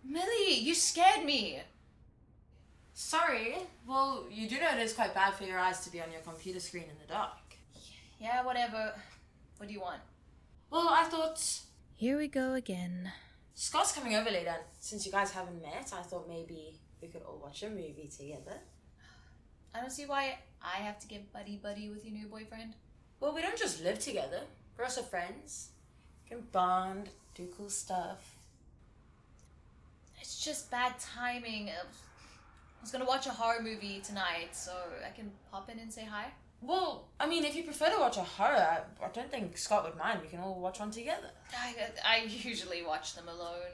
Millie, you scared me. Sorry. Well, you do know it is quite bad for your eyes to be on your computer screen in the dark. Yeah, whatever. What do you want? Well, I thought Here we go again. Scott's coming over later, and since you guys haven't met, I thought maybe we could all watch a movie together. I don't see why I have to get buddy-buddy with your new boyfriend. Well, we don't just live together. We're also friends. We can bond, do cool stuff. It's just bad timing. I was gonna watch a horror movie tonight, so I can pop in and say hi. Well, I mean, if you prefer to watch a horror, I don't think Scott would mind. We can all watch one together. I usually watch them alone.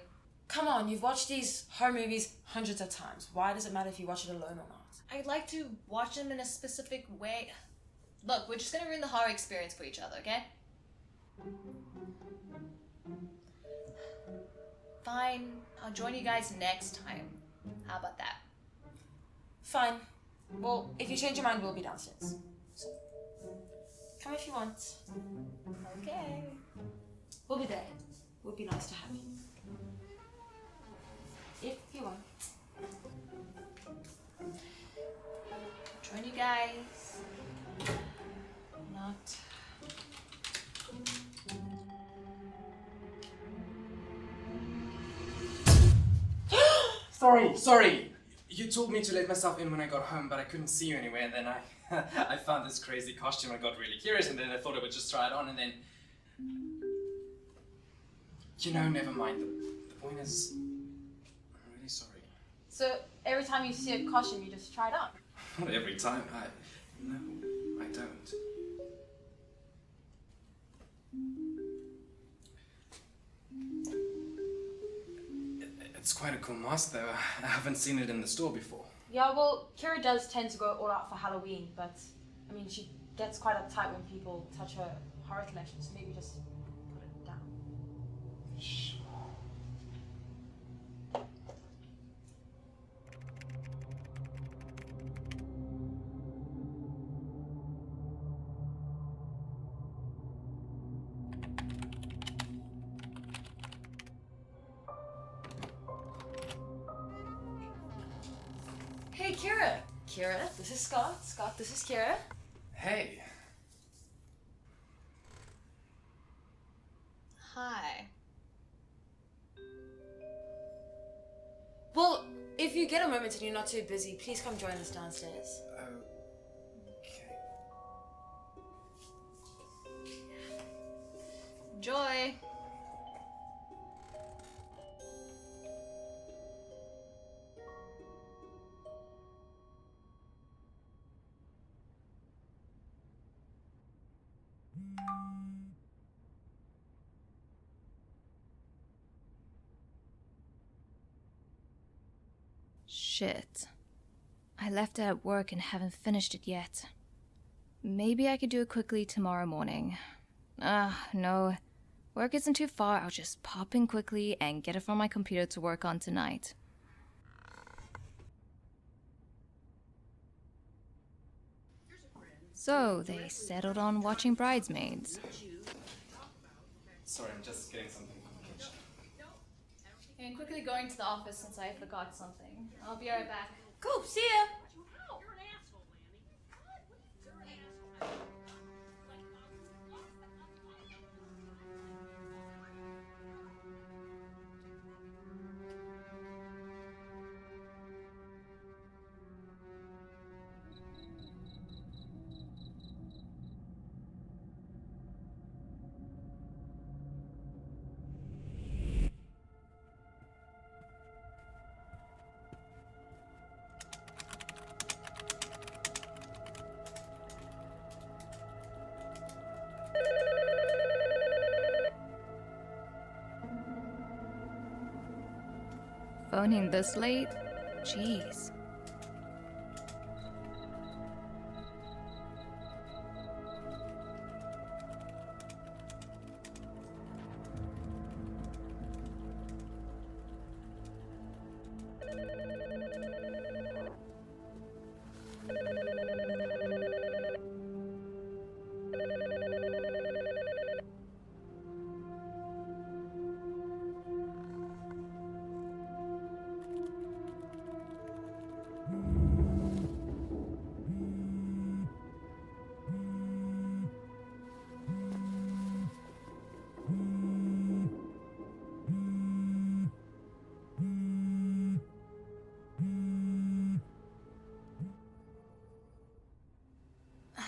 Come on, you've watched these horror movies hundreds of times. Why does it matter if you watch it alone or not? I'd like to watch them in a specific way. Look, we're just gonna ruin the horror experience for each other, okay? Fine, I'll join you guys next time. How about that? Fine. Well, if you change your mind, we'll be downstairs. So, come if you want. Okay. We'll be there. Would be nice to have you. If you want. Join you guys. Not. Sorry. You told me to let myself in when I got home, but I couldn't see you anywhere, and then I found this crazy costume. I got really curious, and then I thought I would just try it on, and then... never mind. The point is... I'm really sorry. So, every time you see a costume, you just try it on? Not every time. No, I don't. It's quite a cool mask, though. I haven't seen it in the store before. Yeah, well, Kira does tend to go all out for Halloween, but, I mean, she gets quite uptight when people touch her horror collection, so maybe just put it down. Shh. Hey, Kira. Kira, this is Scott. Scott, this is Kira. Hey. Hi. Well, if you get a moment and you're not too busy, please come join us downstairs. Okay. Enjoy. Shit. I left it at work and haven't finished it yet. Maybe I could do it quickly tomorrow morning. No. Work isn't too far. I'll just pop in quickly and get it from my computer to work on tonight. So, they settled on watching Bridesmaids. Sorry, I'm just getting something from the kitchen. I'm quickly going to the office since I forgot something. I'll be right back. Cool, see ya! Phoning this late? Jeez.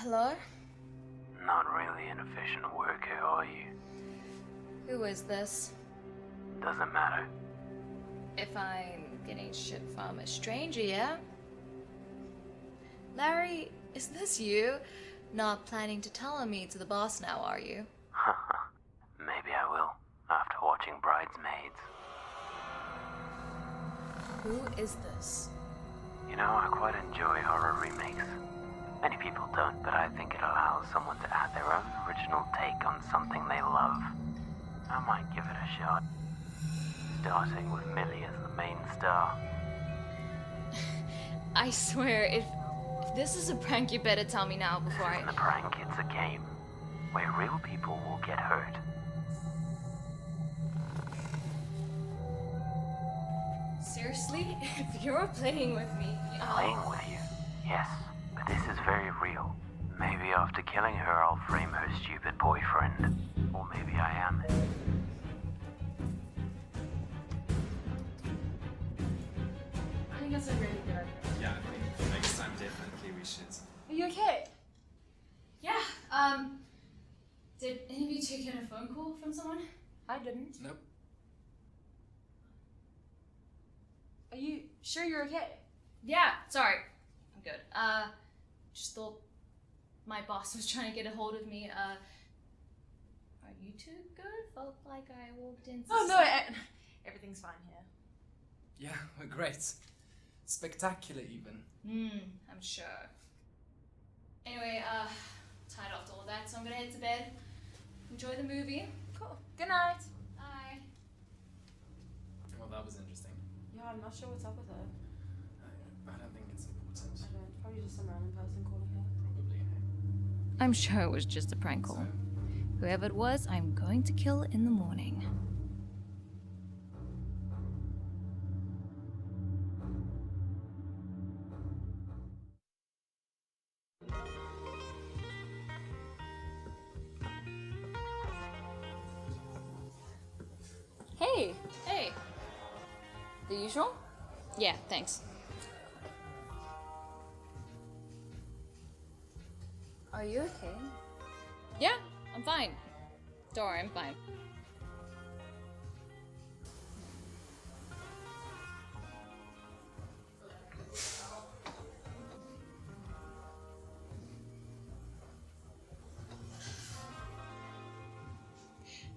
Hello? Not really an efficient worker, are you? Who is this? Doesn't matter. If I'm getting shit from a stranger, yeah? Larry, is this you? Not planning to tell me to the boss now, are you? Maybe I will, after watching Bridesmaids. Who is this? You know, I quite enjoy horror remakes. Many people don't, but I think it allows someone to add their own original take on something they love. I might give it a shot. Starting with Millie as the main star. I swear, if this is a prank, you better tell me now before This isn't a prank, it's a game. Where real people will get hurt. Seriously? If you're playing with me... Playing with you? Yes, but this is very real. Maybe after killing her, I'll frame her stupid boyfriend. Or maybe I am. I think that's a really good idea. Yeah, I think next time definitely we should. Are you okay? Yeah, did any of you two get a phone call from someone? I didn't. Nope. Are you sure you're okay? Yeah, sorry. I'm good. Just thought my boss was trying to get a hold of me. Are you two good? Felt like I walked into... Oh, no, everything's fine here. Yeah, we're great. Spectacular, even. I'm sure. Anyway, tied after all that, so I'm gonna head to bed. Enjoy the movie. Cool. Good night. Bye. Well, that was interesting. Yeah, I'm not sure what's up with her. I don't think it's important. I don't. Probably just some random person calling her. Probably. I'm sure it was just a prank call. Whoever it was, I'm going to kill in the morning. Hey! Hey! The usual? Yeah, thanks. Are you okay? Yeah, I'm fine. Don't worry, I'm fine.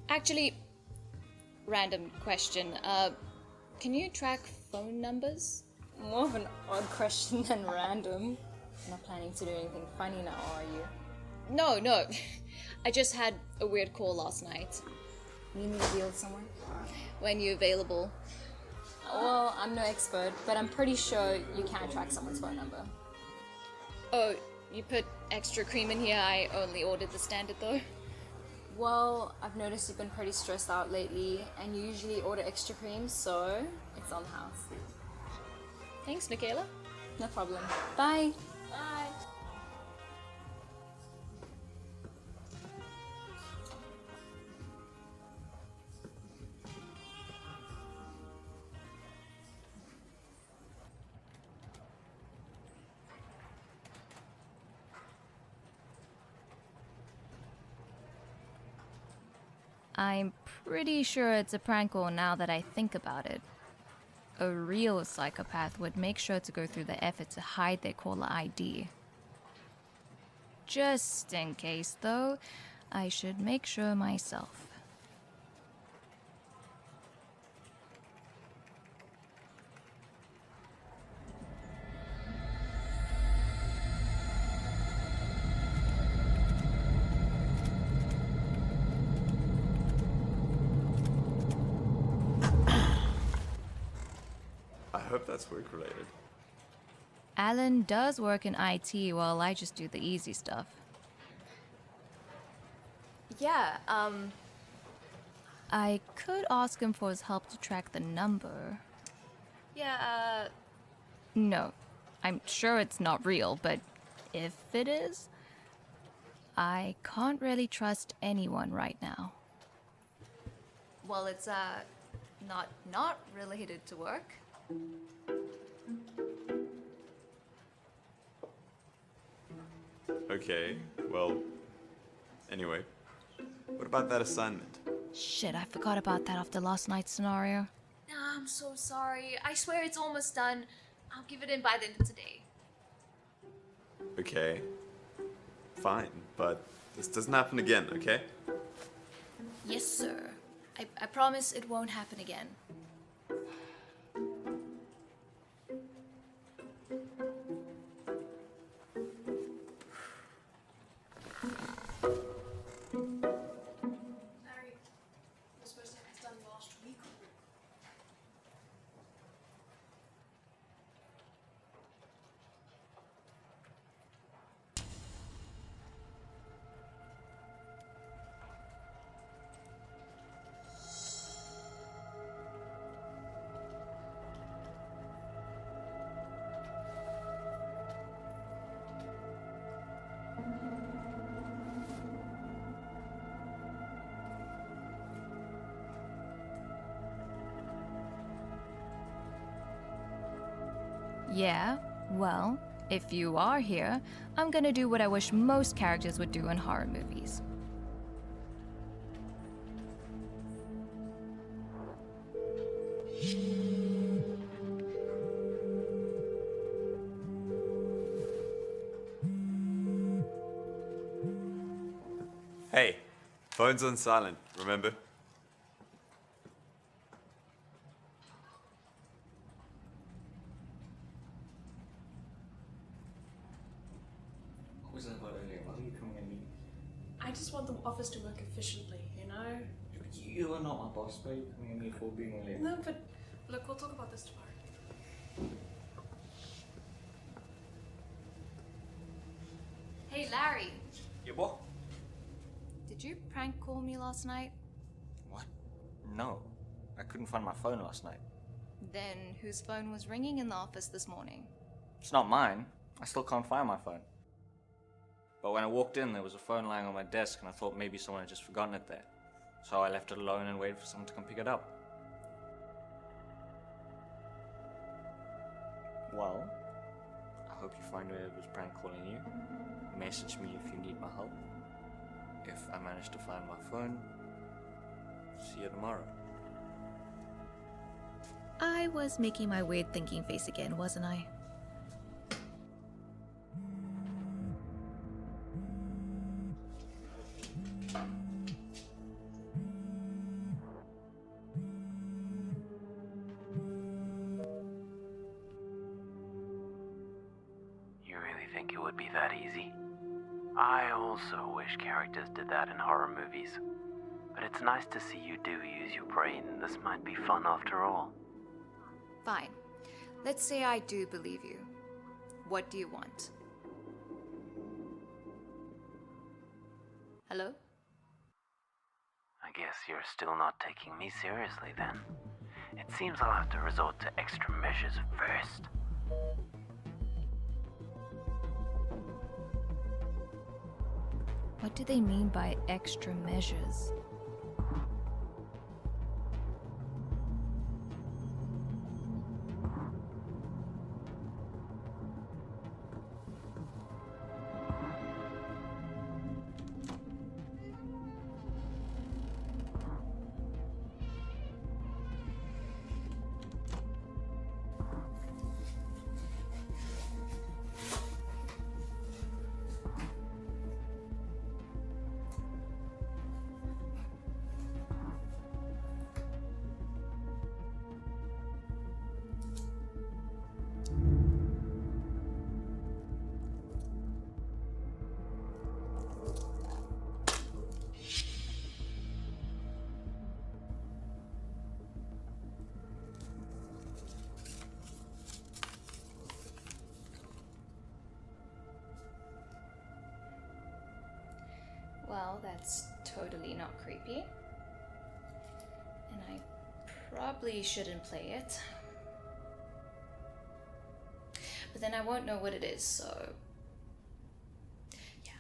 Actually, random question. Can you track phone numbers? More of an odd question than random. Not planning to do anything funny now, are you? No. I just had a weird call last night. Need me to deal with someone? When you available? Well, I'm no expert, but I'm pretty sure you can track someone's phone number. Oh, you put extra cream in here? I only ordered the standard though. Well, I've noticed you've been pretty stressed out lately, and you usually order extra cream, so it's on the house. Thanks, Michaela. No problem. Bye. Bye. I'm pretty sure it's a prank call now that I think about it. A real psychopath would make sure to go through the effort to hide their caller ID. Just in case, though, I should make sure myself. I hope that's work related. Alan does work in IT while I just do the easy stuff. Yeah, I could ask him for his help to track the number. Yeah, no. I'm sure it's not real, but if it is, I can't really trust anyone right now. Well, it's, not related to work. Okay, well, anyway, what about that assignment? Shit, I forgot about that after last night's scenario. I'm so sorry. I swear it's almost done. I'll give it in by the end of today. Okay, fine, but this doesn't happen again, okay? Yes, sir. I promise it won't happen again. Larry, you're supposed to have this done last week. Yeah, well, if you are here, I'm gonna do what I wish most characters would do in horror movies. Hey, phone's on silent, remember? What was that about earlier? Why were you coming at me? I just want the office to work efficiently, you know? You are not my boss, but you're coming at me for being late. No, but look, we'll talk about this tomorrow. Hey, Larry, Yeah, what? did you prank call me last night? What? No. I couldn't find my phone last night. Then whose phone was ringing in the office this morning? It's not mine. I still can't find my phone. But when I walked in, there was a phone lying on my desk, and I thought maybe someone had just forgotten it there. So I left it alone and waited for someone to come pick it up. Well, I hope you find whoever's prank calling you. Message me if you need my help. If I manage to find my phone, see you tomorrow. I was making my weird thinking face again, wasn't I? You really think it would be that easy? I also wish characters did that in horror movies. But it's nice to see you do use your brain. This might be fun after all. Fine. Let's say I do believe you. What do you want? Hello? I guess you're still not taking me seriously then. It seems I'll have to resort to extra measures first. What do they mean by extra measures? Well, that's totally not creepy. And I probably shouldn't play it. But then I won't know what it is, so... yeah.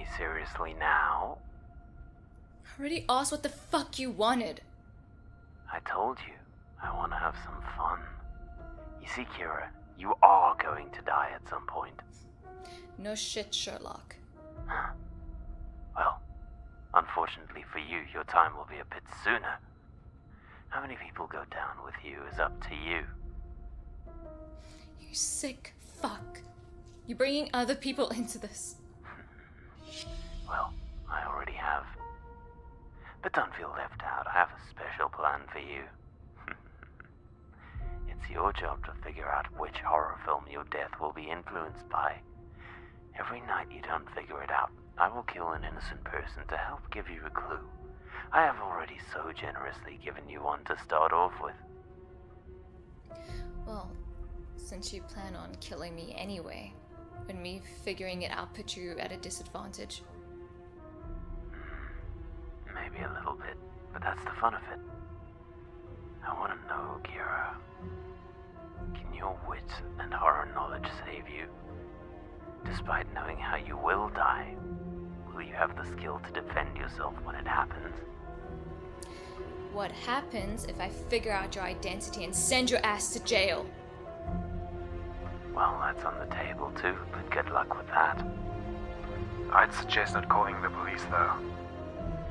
me seriously now? I already asked what the fuck you wanted. I told you, I want to have some fun. You see, Kira, you are going to die at some point. No shit, Sherlock. Well, unfortunately for you, your time will be a bit sooner. How many people go down with you is up to you. You sick fuck. You're bringing other people into this. Well, I already have. But don't feel left out. I have a special plan for you. It's your job to figure out which horror film your death will be influenced by. Every night you don't figure it out, I will kill an innocent person to help give you a clue. I have already so generously given you one to start off with. Well, since you plan on killing me anyway, would me figuring it out put you at a disadvantage? Maybe a little bit, but that's the fun of it. I want to know, Kira. Can your wit and horror knowledge save you? Despite knowing how you will die, will you have the skill to defend yourself when it happens? What happens if I figure out your identity and send your ass to jail? Well, that's on the table too, but good luck with that. I'd suggest not calling the police, though.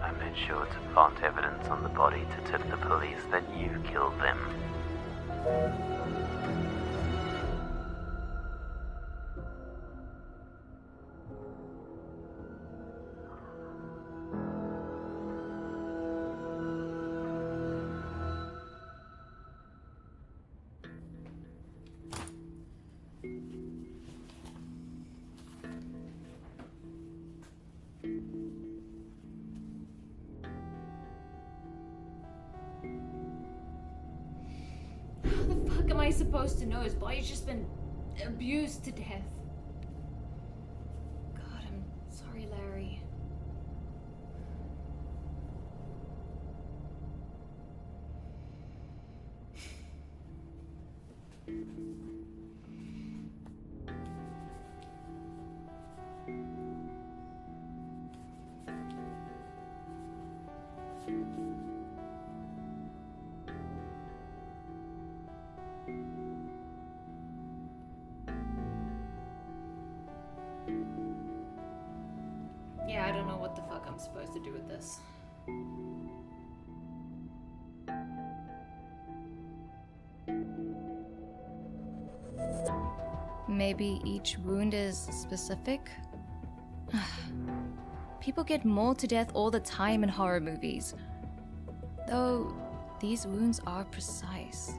I made sure to plant evidence on the body to tip the police that you killed them. How the fuck am I supposed to know? His body's just been abused to death. God, I'm sorry, Larry. Yeah, I don't know what the fuck I'm supposed to do with this. Maybe each wound is specific? People get mauled to death all the time in horror movies. Though, these wounds are precise.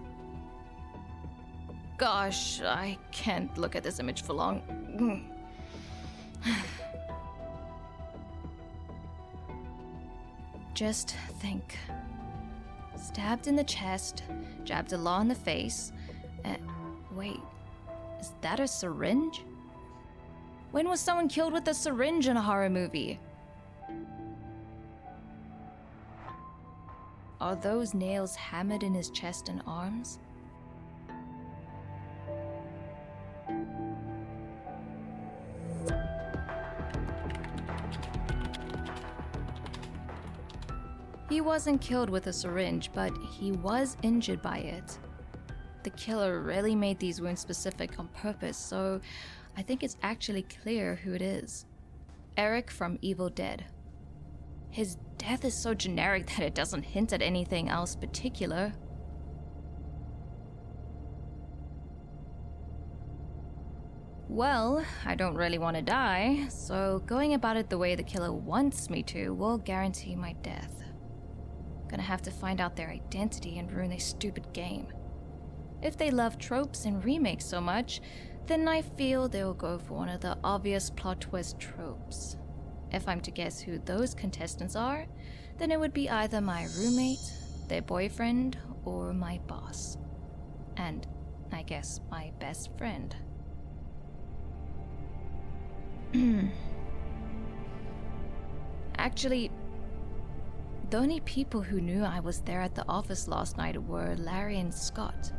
Gosh, I can't look at this image for long. Just think. Stabbed in the chest, jabbed a law in the face. Wait, is that a syringe? When was someone killed with a syringe in a horror movie? Are those nails hammered in his chest and arms? He wasn't killed with a syringe, but he was injured by it. The killer really made these wounds specific on purpose, so I think it's actually clear who it is. Eric from Evil Dead. His death is so generic that it doesn't hint at anything else particular. Well, I don't really want to die, so going about it the way the killer wants me to will guarantee my death. Gonna have to find out their identity and ruin their stupid game. If they love tropes and remakes so much, then I feel they'll go for one of the obvious plot twist tropes. If I'm to guess who those contestants are, then it would be either my roommate, their boyfriend, or my boss. And, I guess, my best friend. Actually, the only people who knew I was there at the office last night were Larry and Scott.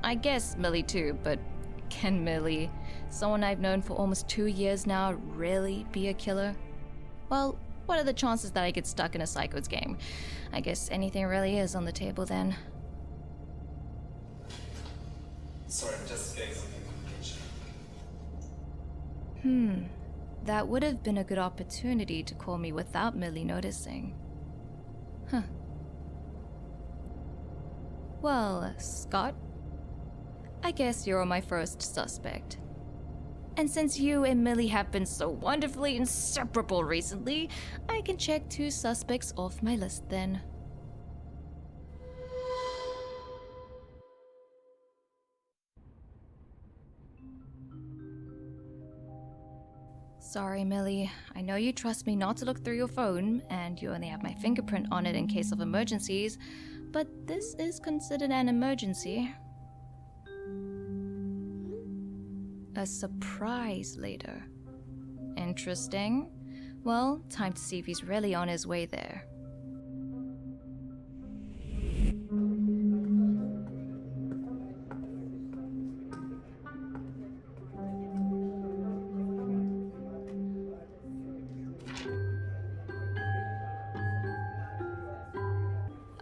I guess Millie too, but Can Millie, someone I've known for almost 2 years now, really be a killer? Well, what are the chances that I get stuck in a psycho's game? I guess anything really is on the table then. Sorry, I'm just getting something from the kitchen. That would have been a good opportunity to call me without Millie noticing. Huh. Well, Scott, I guess you're my first suspect. And since you and Millie have been so wonderfully inseparable recently, I can check 2 suspects off my list then. Sorry, Millie. I know you trust me not to look through your phone, and you only have my fingerprint on it in case of emergencies, but this is considered an emergency. A surprise later. Interesting. Well, time to see if he's really on his way there.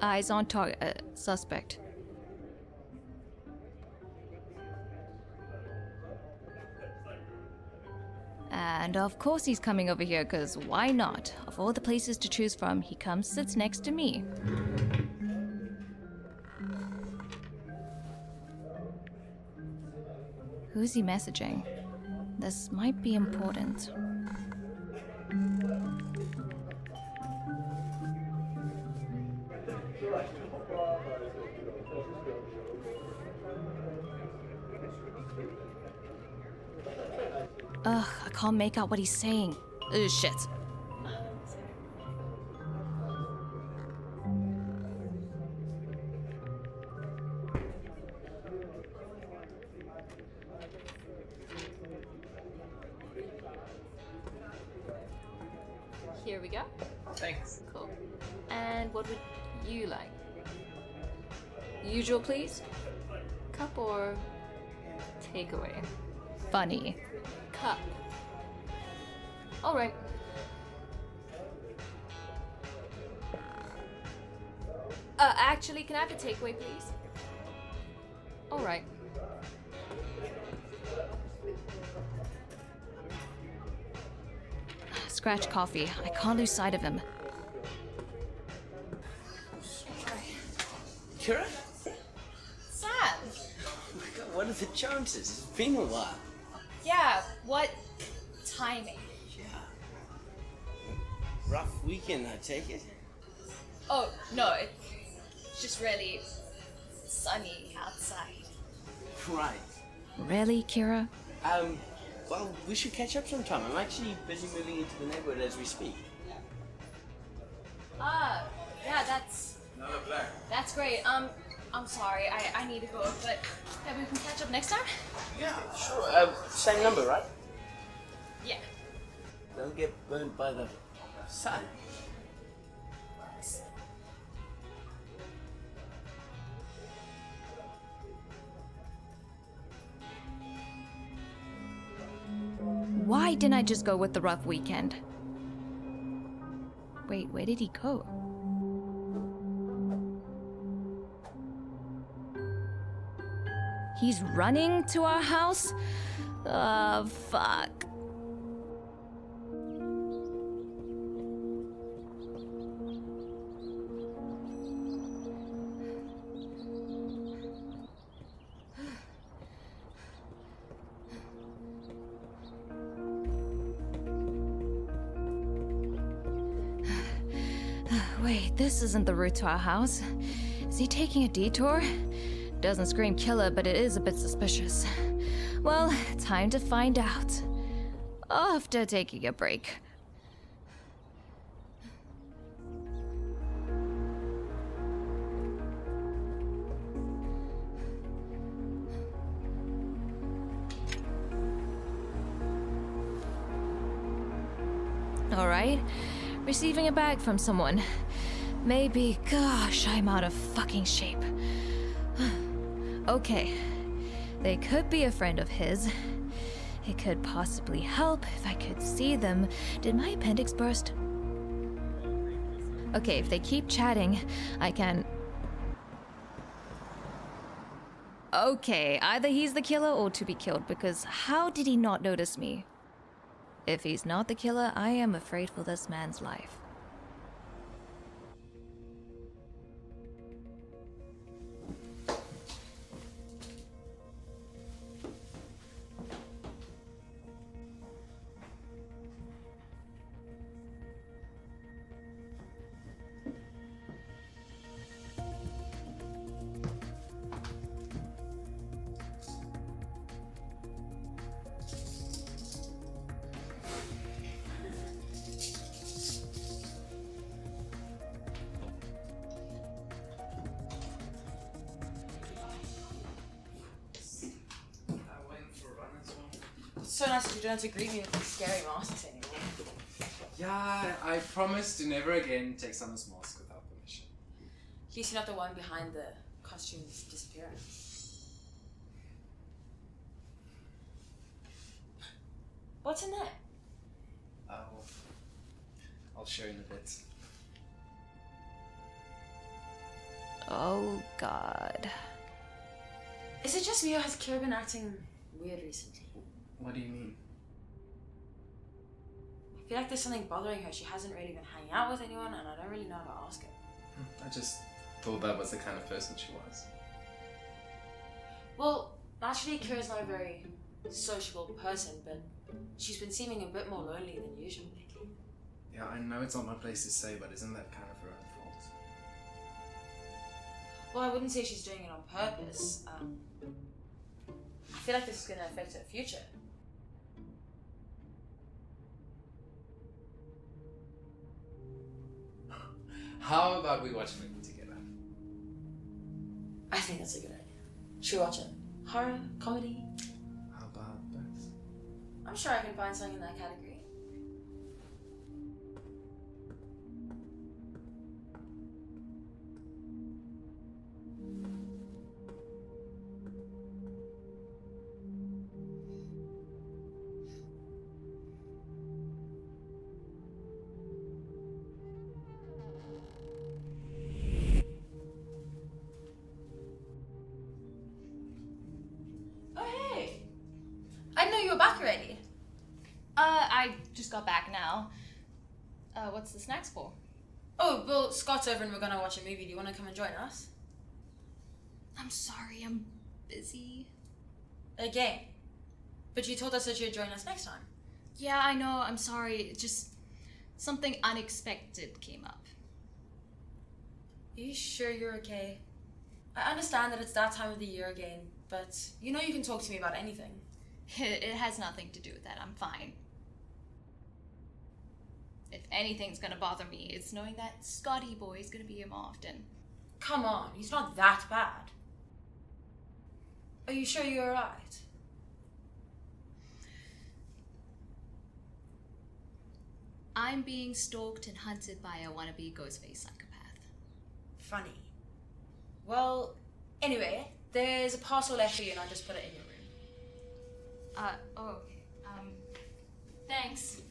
Eyes on target. Suspect. And of course he's coming over here, because why not? Of all the places to choose from, he comes, sits next to me. Who's he messaging? This might be important. Ugh, I can't make out what he's saying. Ugh, shit. Here we go. Thanks. Cool. And what would you like? Usual, please? Cup or takeaway? Funny. Cup. All right. Actually, can I have a takeaway, please? All right. Scratch coffee. I can't lose sight of him. Kira? Sam! What are the chances? It's been a while. Yeah, what timing? Yeah. Rough weekend, I take it? Oh, no, it's just really sunny outside. Right. Really, Kira? Well, we should catch up sometime. I'm actually busy moving into the neighborhood as we speak. Yeah, that's great. I'm sorry, I need to go, but maybe we can catch up next time? Yeah, sure. Same number, right? Yeah. Don't get burnt by the sun. Why didn't I just go with the rough weekend? Wait, where did he go? He's running to our house? Oh, fuck. Wait, this isn't the route to our house. Is he taking a detour? Doesn't scream killer, but it is a bit suspicious. Well, time to find out. After taking a break. All right. Receiving a bag from someone. Maybe, gosh, I'm out of fucking shape. Okay. They could be a friend of his. It could possibly help if I could see them. Did my appendix burst? Okay, if they keep chatting, I can... Okay, either he's the killer or to be killed, because how did he not notice me? If he's not the killer, I am afraid for this man's life. So nice that you don't have to greet me with these scary masks anymore. Yeah, I promise to never again take someone's mask without permission. At least you're not the one behind the costume's disappearance. What's in there? I'll show you in a bit. Oh, God. Is it just me or has Kira been acting weird recently? What do you mean? I feel like there's something bothering her. She hasn't really been hanging out with anyone, and I don't really know how to ask her. I just thought that was the kind of person she was. Well, naturally, Kira's not a very sociable person, but she's been seeming a bit more lonely than usual lately. Yeah, I know it's not my place to say, but isn't that kind of her own fault? Well, I wouldn't say she's doing it on purpose. I feel like this is going to affect her future. How about we watch a movie together? I think that's a good idea. Should we watch it? Horror? Comedy? How about both? I'm sure I can find something in that category. Back already? I just got back now. What's the snacks for? Oh, well, Scott's over and we're gonna watch a movie. Do you want to come and join us? I'm sorry, I'm busy. Again? But you told us that you'd join us next time. Yeah, I know, I'm sorry. Just something unexpected came up. Are you sure you're okay? I understand that it's that time of the year again, but you know you can talk to me about anything. It has nothing to do with that. I'm fine. If anything's gonna bother me, it's knowing that Scotty boy is gonna be here more often. Come on, he's not that bad. Are you sure you're alright? I'm being stalked and hunted by a wannabe Ghostface psychopath. Funny. Well, anyway, there's a parcel left for you and I just put it in your room. Okay. Thanks.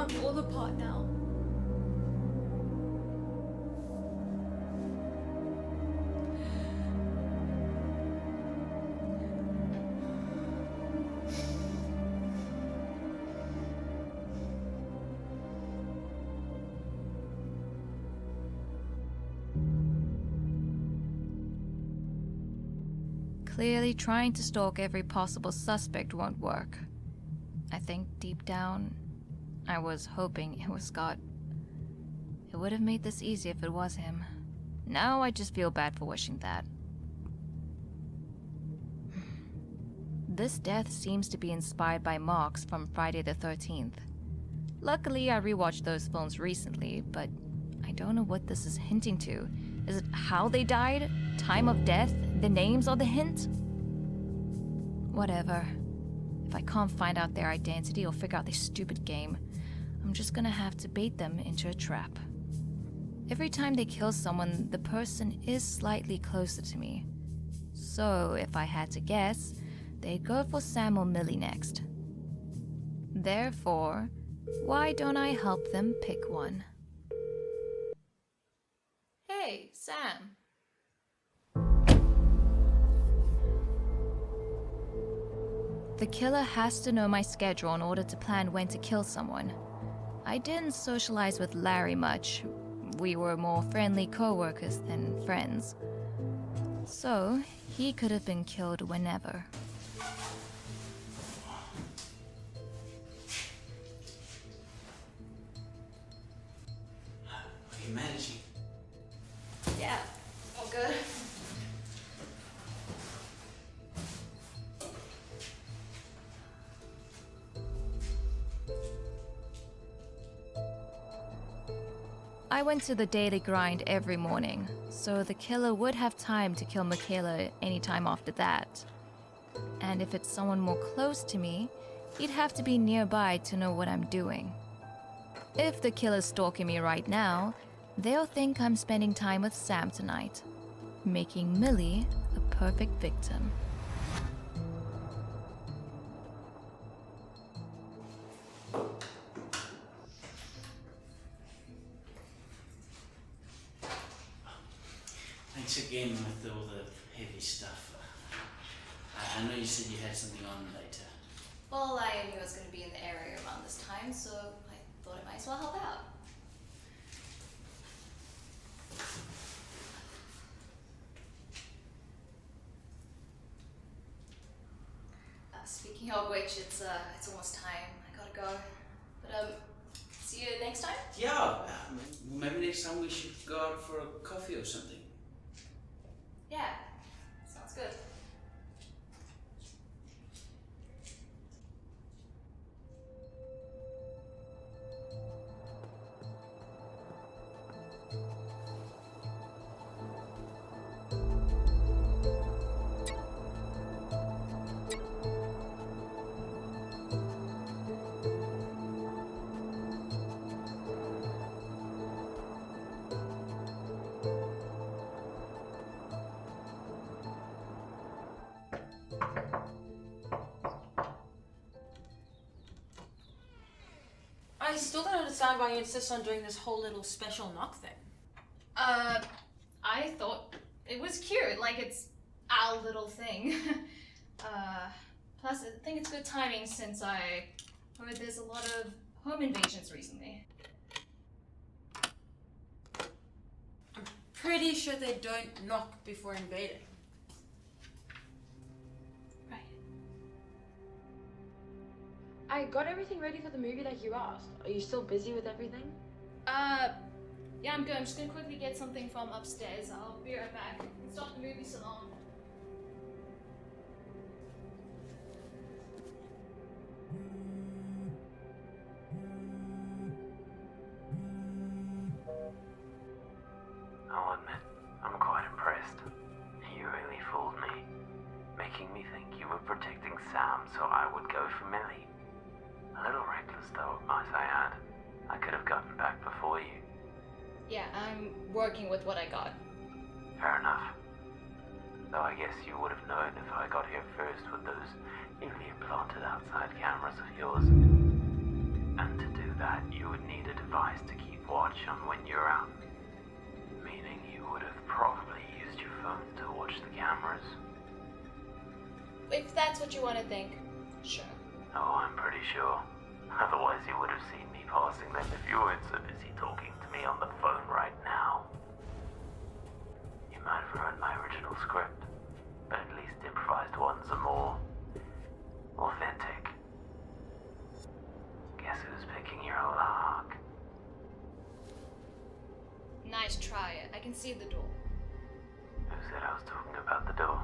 can't fall apart now. Clearly, trying to stalk every possible suspect won't work. I think deep down, I was hoping it was Scott. It would have made this easy if it was him. Now I just feel bad for wishing that. This death seems to be inspired by marks from Friday the 13th. Luckily, I rewatched those films recently, but I don't know what this is hinting to. Is it how they died? Time of death? The names or the hint? Whatever. If I can't find out their identity or figure out this stupid game, I'm just gonna have to bait them into a trap. Every time they kill someone, the person is slightly closer to me. So, if I had to guess, they'd go for Sam or Millie next. Therefore, why don't I help them pick one? Hey, Sam. The killer has to know my schedule in order to plan when to kill someone. I didn't socialize with Larry much. We were more friendly co-workers than friends. So, he could have been killed whenever. Are you managing? Yeah, all good. I went to the daily grind every morning, so the killer would have time to kill Michaela anytime after that. And if it's someone more close to me, he'd have to be nearby to know what I'm doing. If the killer's stalking me right now, they'll think I'm spending time with Sam tonight, making Millie a perfect victim. Thanks again with all the heavy stuff. I know you said you had something on later. Well, I knew I was going to be in the area around this time, so I thought I might as well help out. Speaking of which, it's almost time. I gotta go. But see you next time? Yeah, maybe next time we should go out for a coffee or something. Yeah, sounds good. I still don't understand why you insist on doing this whole little special knock thing. I thought it was cute, like it's our little thing. Plus, I think it's good timing since I heard there's a lot of home invasions recently. I'm pretty sure they don't knock before invading. Right. I got everything ready for the movie like you asked. Are you still busy with everything? Yeah, I'm good. I'm just gonna quickly get something from upstairs. I'll be right back. Stop the movie so long. I'll admit, I'm quite impressed. You really fooled me, making me think you were protecting Sam so I would go for Millie. A little reckless though, might I add. I could have gotten back before you. Yeah, I'm working with what I got. Fair enough. Though I guess you would have known if I got here first with those newly implanted outside cameras of yours. And to do that, you you would need a device to keep watch on when you're out. Meaning you would have probably used your phone to watch the cameras. If that's what you want to think, sure. Oh, I'm pretty sure. Otherwise you would have seen me passing them if you weren't so busy talking to me on the phone right now. You might have ruined my original script, but at least improvised ones are more authentic. Guess who's picking your lock? Nice try. I can see the door. Who said I was talking about the door?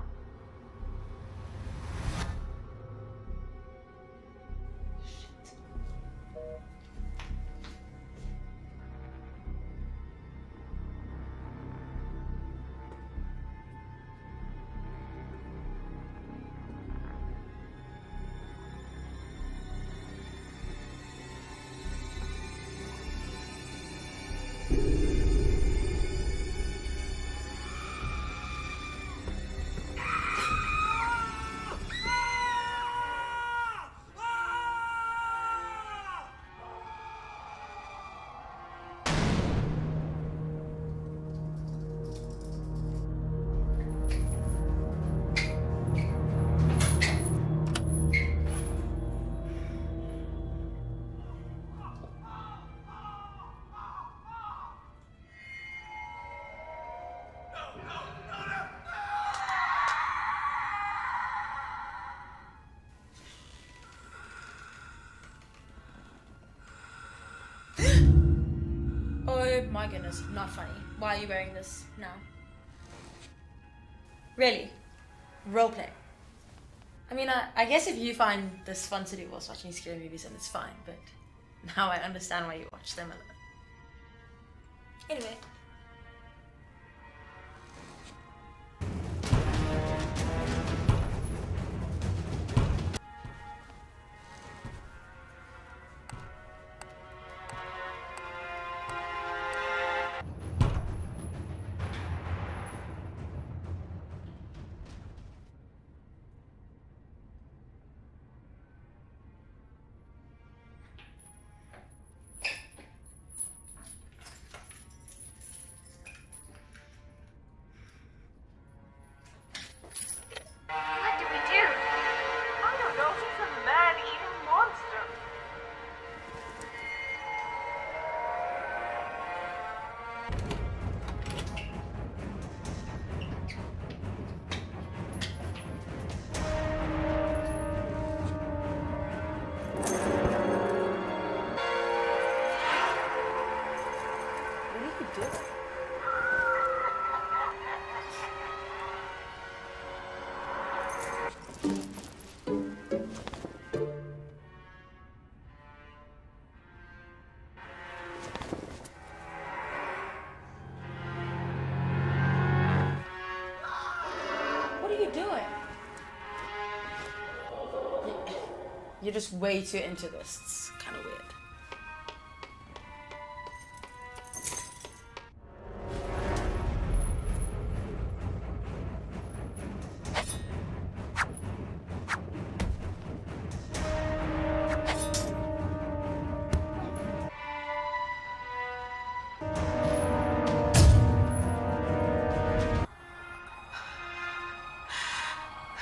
Oh my goodness, not funny. Why are you wearing this now? Really? Roleplay. I mean, I guess if you find this fun to do whilst watching scary movies, then it's fine, but now I understand why you watch them alone. Anyway. What do we do? I don't know. She's a man-eating monster. What are you doing? What are you doing? You're just way too into this. It's kind of weird.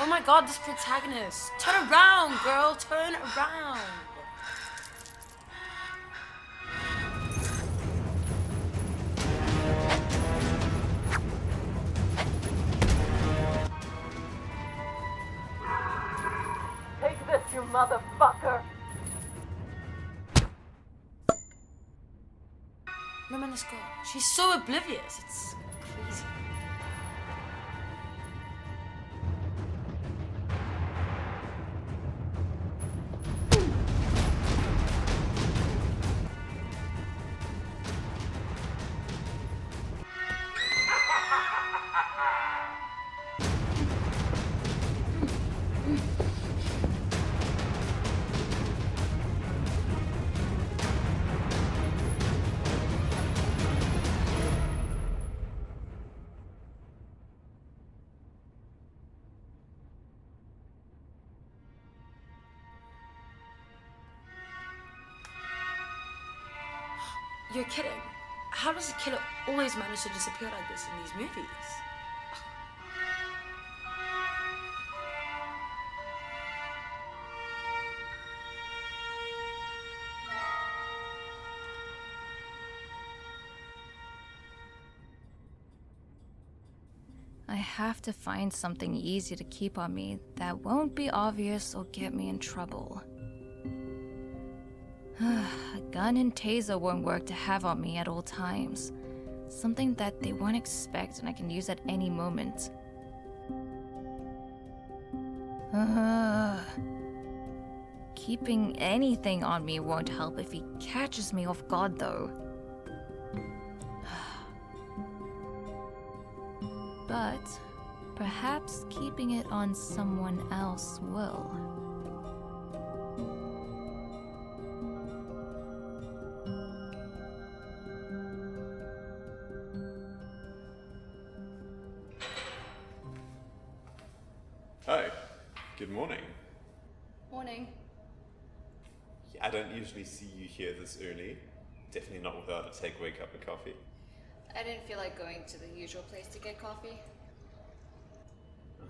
Oh my god, this protagonist. Turn around, girl. Turn around. Take this, you motherfucker. Remember this girl? She's so oblivious. It's crazy. You're kidding. How does a killer always manage to disappear like this in these movies? I have to find something easy to keep on me that won't be obvious or get me in trouble. A gun and taser won't work to have on me at all times. Something that they won't expect and I can use at any moment. Keeping anything on me won't help if he catches me off guard, though. But perhaps keeping it on someone else will. Hi, good morning. Morning. I don't usually see you here this early. Definitely not without a takeaway cup of coffee. I didn't feel like going to the usual place to get coffee.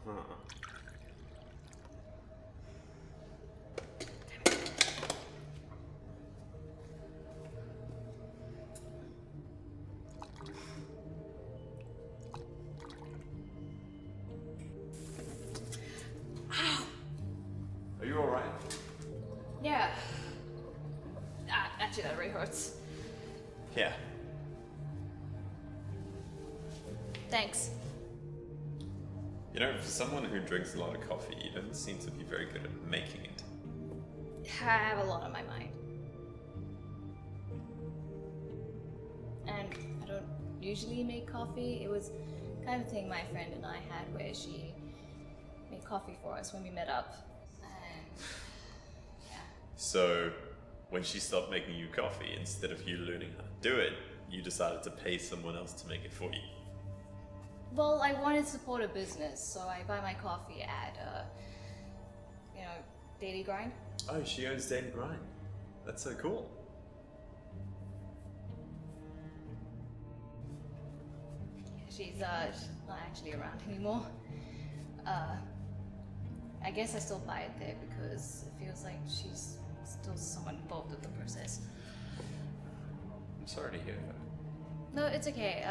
Uh-huh. Are you alright? Yeah. Actually, that really hurts. Yeah. Thanks. You know, for someone who drinks a lot of coffee, you don't seem to be very good at making it. I have a lot on my mind. And I don't usually make coffee. It was kind of a thing my friend and I had where she made coffee for us when we met up. And yeah. So, when she stopped making you coffee, instead of you learning how to do it, you decided to pay someone else to make it for you. Well, I wanted to support a business, so I buy my coffee at, Daily Grind. Oh, she owns Daily Grind. That's so cool. She's not actually around anymore. I guess I still buy it there because it feels like she's still somewhat involved with the process. I'm sorry to hear that. No, it's okay.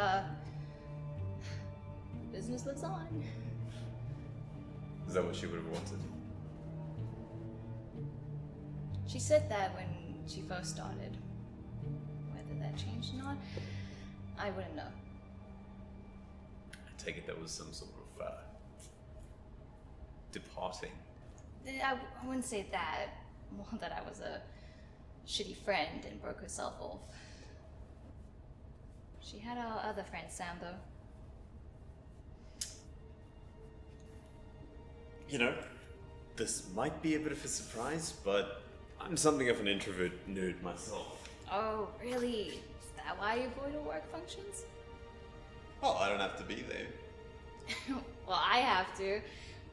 Business lives on. Is that what she would have wanted? She said that when she first started. Whether that changed or not, I wouldn't know. I take it there was some sort of departing. I wouldn't say that. More that I was a shitty friend and broke herself off. She had our other friend Sam, though. You know, this might be a bit of a surprise, but I'm something of an introvert nerd myself. Oh, really? Is that why you avoid all work functions? Well, I don't have to be there. Well, I have to.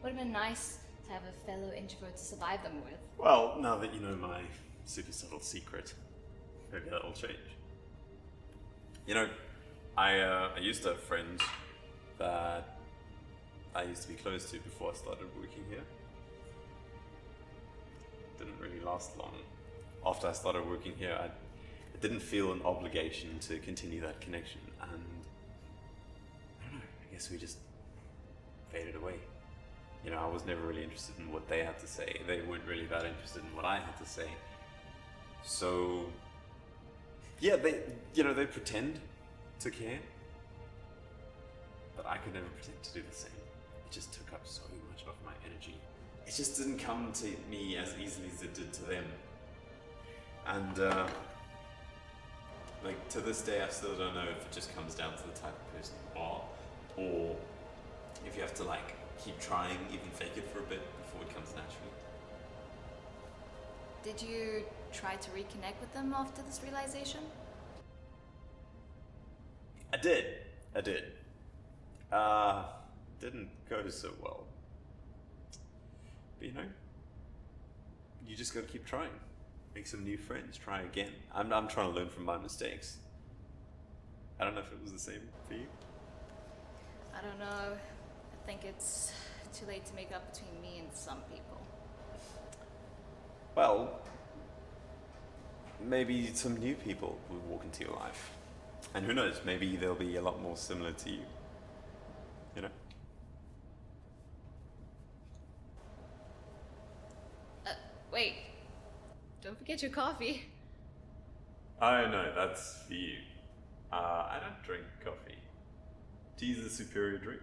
Would have been nice to have a fellow introvert to survive them with. Well, now that you know my super subtle secret, maybe that'll change. You know, I used to have friends that I used to be close to before I started working here. Didn't really last long. After I started working here, I didn't feel an obligation to continue that connection, and I don't know, I guess we just faded away. You know, I was never really interested in what they had to say. They weren't really that interested in what I had to say. So, yeah, they pretend to care, but I could never pretend to do the same. It just took up so much of my energy. It just didn't come to me as easily as it did to them. And, like, to this day, I still don't know if it just comes down to the type of person you are, or if you have to, like, keep trying, even fake it for a bit before it comes naturally. Did you try to reconnect with them after this realization? I did. Didn't go so well. But you know, you just gotta keep trying. Make some new friends, try again. I'm trying to learn from my mistakes. I don't know if it was the same for you. I don't know. I think it's too late to make up between me and some people. Well, maybe some new people will walk into your life. And who knows, maybe they'll be a lot more similar to you. You know? Wait. Don't forget your coffee. I know, that's for you. I don't drink coffee. Tea is a superior drink.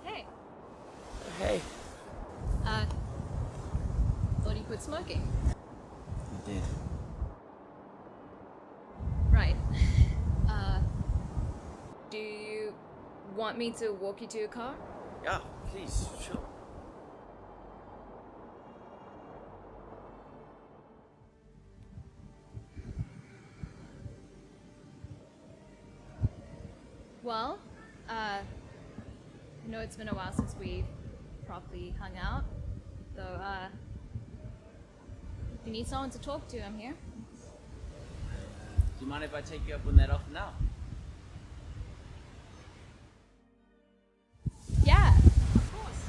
Hey. Hey. Thought you quit smoking. I did. Right. Do you want me to walk you to your car? Yeah, please, sure. Well, I know it's been a while since we properly hung out. Though, if you need someone to talk to, I'm here. Do you mind if I take you up on that offer now? Yeah, of course.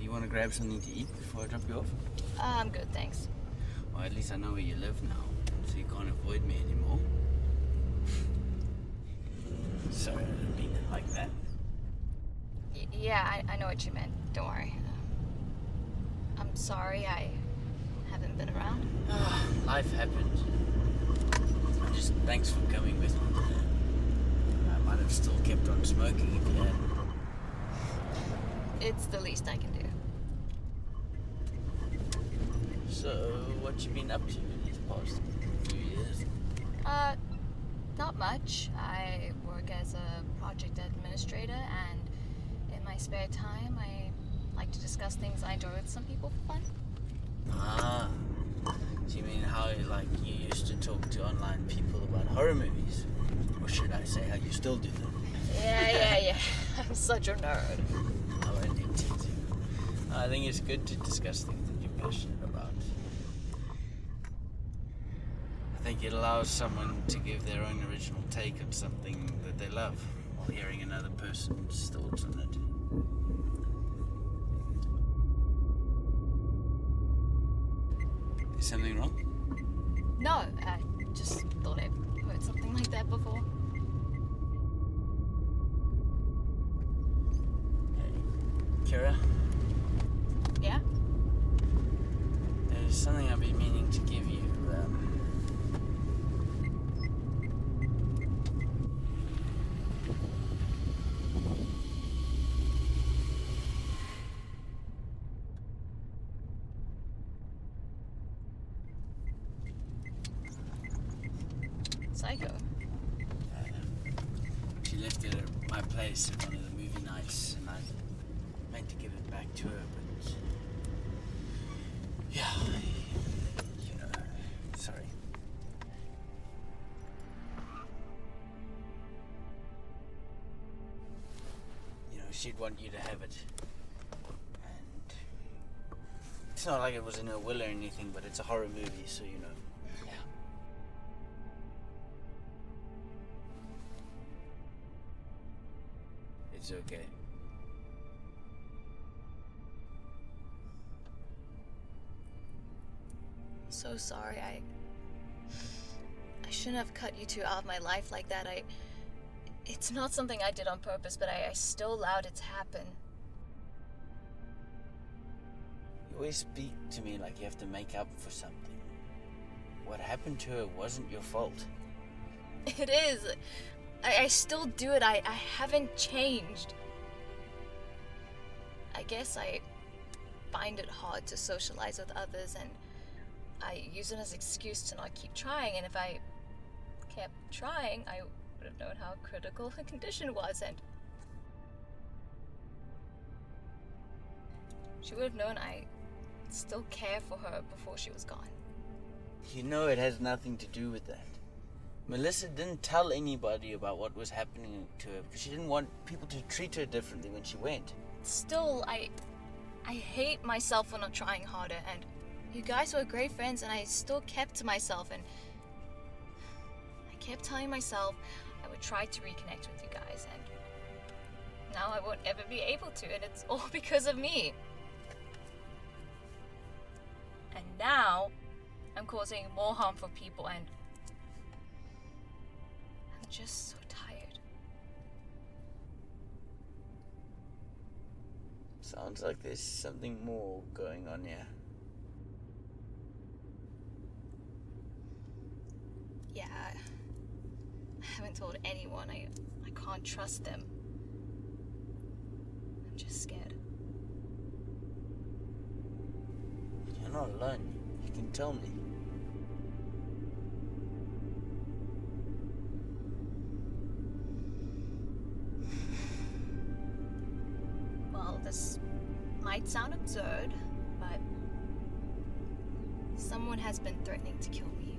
You want to grab something to eat before I drop you off? I'm good, thanks. Well, at least I know where you live now, so you can't avoid me anymore. Sorry, I didn't mean it like that. Yeah, I know what you meant. Don't worry. I'm sorry I haven't been around. Life happens. Just thanks for coming with me. I might have still kept on smoking if you hadn't. It's the least I can do. So, what you been up to these past few years? Not much. I work as a project administrator, and in my spare time, I like to discuss things I enjoy with some people for fun. Ah, so you mean how you used to talk to online people about horror movies? Or should I say how you still do them? Yeah. I'm such a nerd. I won't need to. I think it's good to discuss things that you're passionate about. I think it allows someone to give their own original take on something that they love while hearing another person's thoughts on it. Is something wrong? No, I just thought I'd heard something like that before. Hey, Kira? Yeah? There's something I've been meaning to give you. Psycho. She left it at my place at one of the movie nights, and I meant to give it back to her, but yeah, you know, sorry. You know, she'd want you to have it, and it's not like it was in her will or anything, but it's a horror movie, so you know. It's okay. So sorry, I I shouldn't have cut you two out of my life like that. It's not something I did on purpose, but I still allowed it to happen. You always speak to me like you have to make up for something. What happened to her wasn't your fault. It is. I still do it. I haven't changed. I guess I find it hard to socialize with others, and I use it as an excuse to not keep trying, and if I kept trying, I would have known how critical the condition was, and she would have known I still care for her before she was gone. You know it has nothing to do with that. Melissa didn't tell anybody about what was happening to her because she didn't want people to treat her differently when she went. Still, I hate myself for not trying harder, and you guys were great friends, and I still kept to myself, and I kept telling myself I would try to reconnect with you guys, and now I won't ever be able to, and it's all because of me. And now I'm causing more harm for people, and I'm just so tired. Sounds like there's something more going on here. Yeah, I haven't told anyone. I can't trust them. I'm just scared. You're not alone. You can tell me. Well, this might sound absurd, but someone has been threatening to kill me.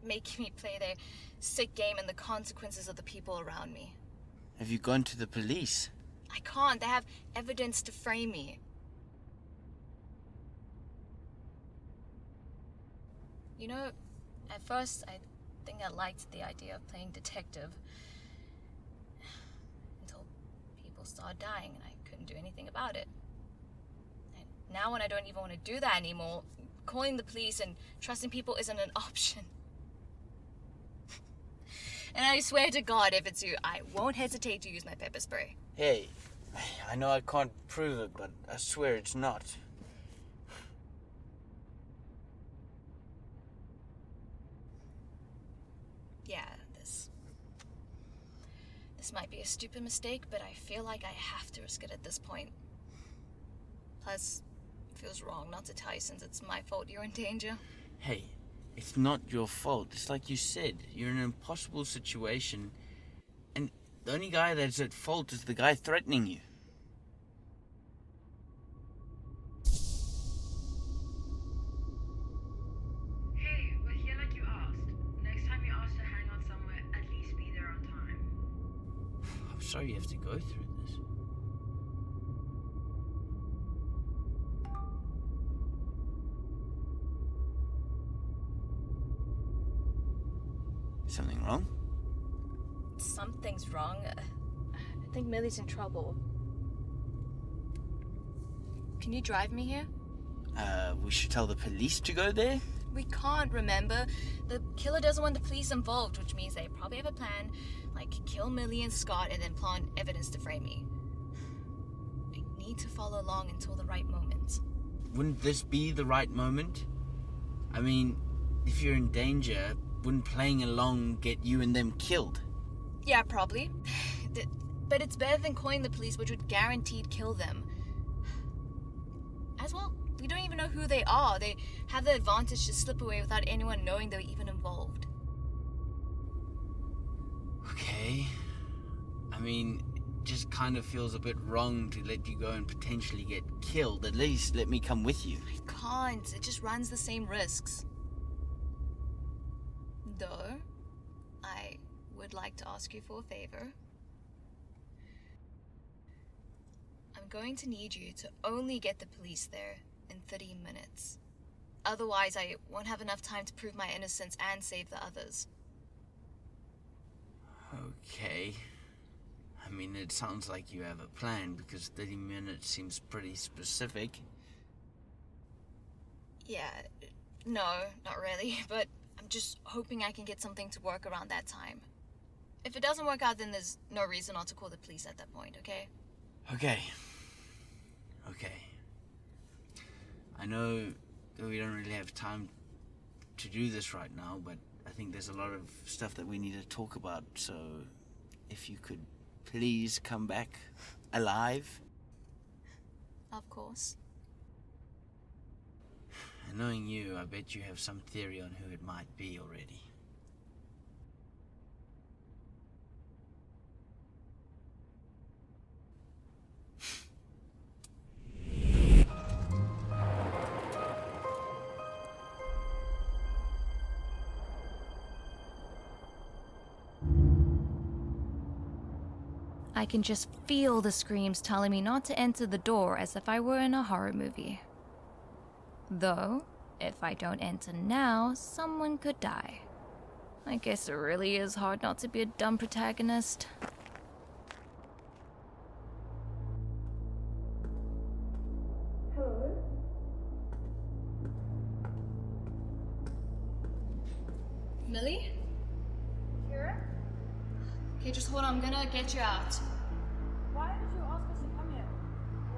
Making me play their sick game and the consequences of the people around me. Have you gone to the police? I can't. They have evidence to frame me. You know, at first I think I liked the idea of playing detective. Until people started dying and I couldn't do anything about it. And now when I don't even want to do that anymore, calling the police and trusting people isn't an option. And I swear to God, if it's you, I won't hesitate to use my pepper spray. Hey, I know I can't prove it, but I swear it's not. Yeah, this might be a stupid mistake, but I feel like I have to risk it at this point. Plus, it feels wrong not to tell you since it's my fault you're in danger. Hey, it's not your fault. It's like you said, you're in an impossible situation, and the only guy that's at fault is the guy threatening you. Hey, we're here like you asked. Next time you ask to hang out somewhere, at least be there on time. I'm sorry you have to go through this. Something wrong? Something's wrong. I think Millie's in trouble. Can you drive me here? We should tell the police to go there? We can't, remember? The killer doesn't want the police involved, which means they probably have a plan, like kill Millie and Scott and then plant evidence to frame me. I need to follow along until the right moment. Wouldn't this be the right moment? I mean, if you're in danger, wouldn't playing along get you and them killed? Yeah, probably. But it's better than calling the police, which would guaranteed kill them. As well, we don't even know who they are. They have the advantage to slip away without anyone knowing they're even involved. Okay. I mean, it just kind of feels a bit wrong to let you go and potentially get killed. At least let me come with you. I can't. It just runs the same risks. Though, I would like to ask you for a favor. I'm going to need you to only get the police there in 30 minutes. Otherwise, I won't have enough time to prove my innocence and save the others. Okay. I mean, it sounds like you have a plan because 30 minutes seems pretty specific. Yeah, No, not really, but I'm just hoping I can get something to work around that time. If it doesn't work out, then there's no reason not to call the police at that point, okay? Okay. I know that we don't really have time to do this right now, but I think there's a lot of stuff that we need to talk about, so if you could please come back alive. Of course. And knowing you, I bet you have some theory on who it might be already. I can just feel the screams telling me not to enter the door as if I were in a horror movie. Though, if I don't enter now, someone could die. I guess it really is hard not to be a dumb protagonist. Hello? Millie? Kira? Okay, just hold on, I'm gonna get you out. Why did you ask us to come here?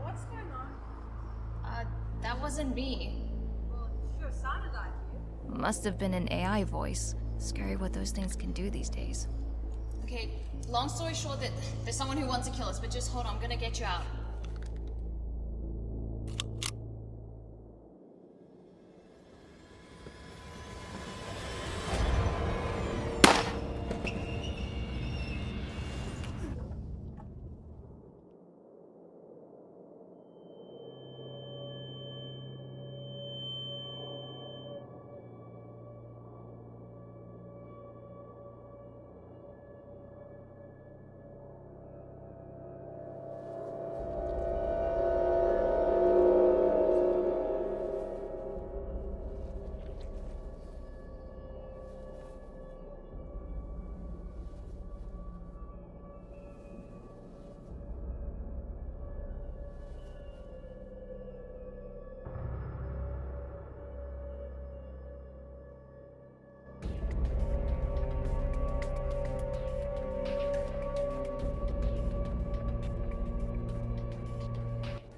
What's going on? That wasn't me. Well, it sure sounded like you. Must have been an AI voice. Scary what those things can do these days. Okay, long story short, that there's someone who wants to kill us, but just hold on, I'm gonna get you out.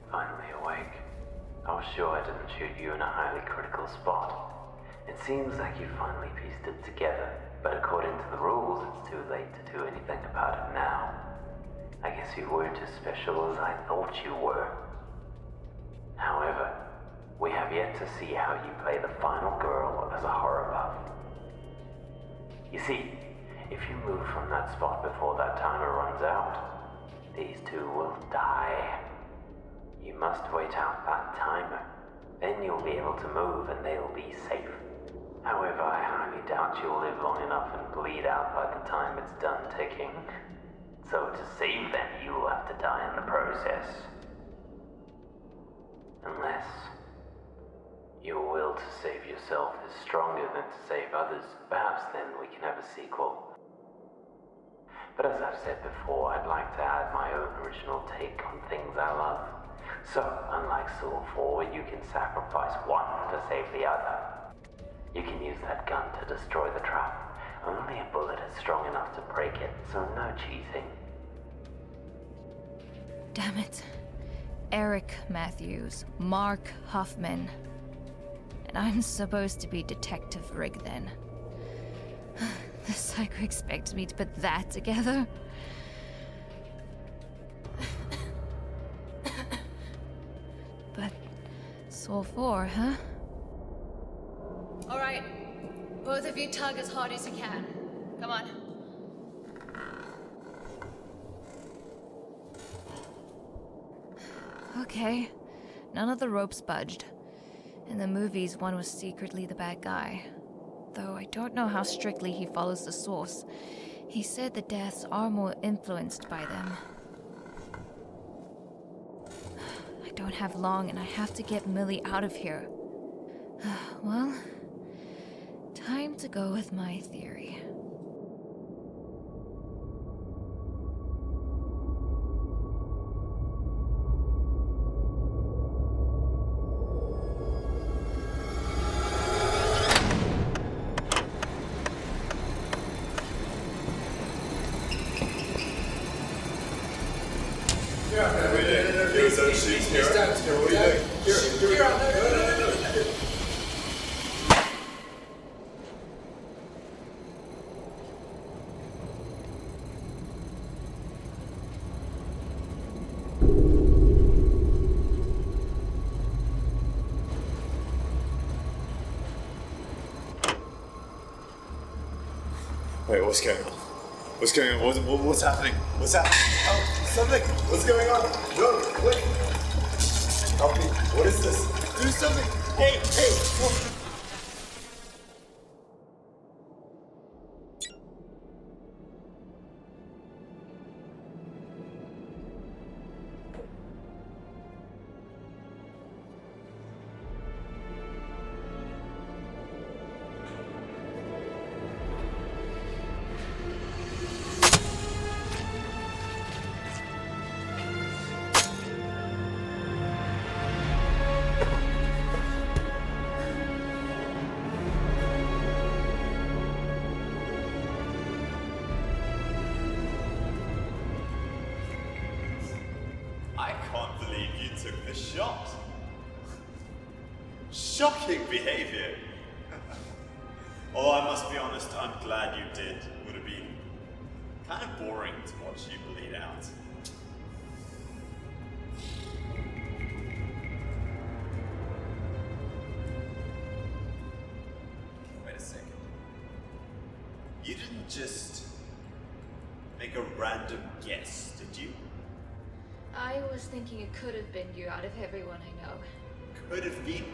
Finally awake. I was sure I didn't shoot you in a highly critical spot. It seems like you finally pieced it together, but according to the rules, it's too late to do anything about it now. I guess you weren't as special as I thought you were. However, we have yet to see how you play the final girl as a horror buff. You see, if you move from that spot before that timer runs out, these two will die. You must wait out that timer. Then you'll be able to move and they'll be safe. However, I highly doubt you'll live long enough and bleed out by the time it's done ticking. So to save them, you'll have to die in the process. Unless your will to save yourself is stronger than to save others, perhaps then we can have a sequel. But as I've said before, I'd like to add my own original take on things I love. So, unlike Saw 4, you can sacrifice one to save the other. You can use that gun to destroy the trap. Only a bullet is strong enough to break it, so no cheating. Damn it. Eric Matthews, Mark Huffman. And I'm supposed to be Detective Rig then. The psycho expected me to put that together? But Saw 4, huh? Alright, both of you tug as hard as you can. Come on. Okay, none of the ropes budged. In the movies, one was secretly the bad guy. Though I don't know how strictly he follows the source. He said the deaths are more influenced by them. I don't have long and I have to get Millie out of here. Well, time to go with my theory. don't shoot, Kira. Kira, what are you doing? Kira, no. Wait, what's going on? What's going on? What's happening? What's happening? Oh, something! What's going on? No, wait! Help me. What is this? Do something! Hey! Oh. I can't believe you took the shot. Shocking behavior. Oh, I must be honest, I'm glad you did. Would have been kind of boring to watch you bleed out. Wait a second. You didn't just make a random guess, did you? I was thinking it could have been you out of everyone I know. Could have been.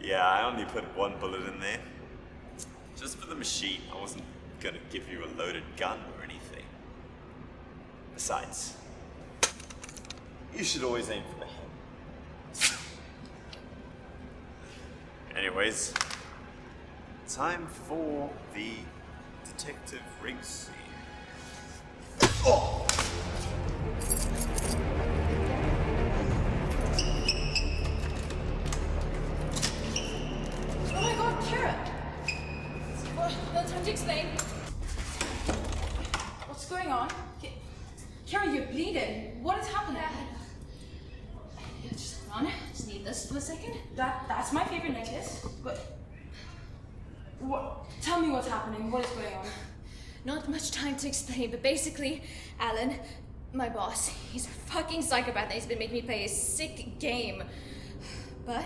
Yeah, I only put one bullet in there. Just for the machine. I wasn't gonna give you a loaded gun or anything. Besides, you should always aim for the head. Anyways, time for the detective rig scene. Oh! Oh my god, Kira! No time to explain. What's going on? Kira, you're bleeding. What is happening? Yeah, just hold on. Just need this for a second. That's my favorite necklace. But what? Tell me what's happening. What is going on? Not much time to explain, but basically, Alan, my boss, he's a fucking psychopath and he's been making me play a sick game. But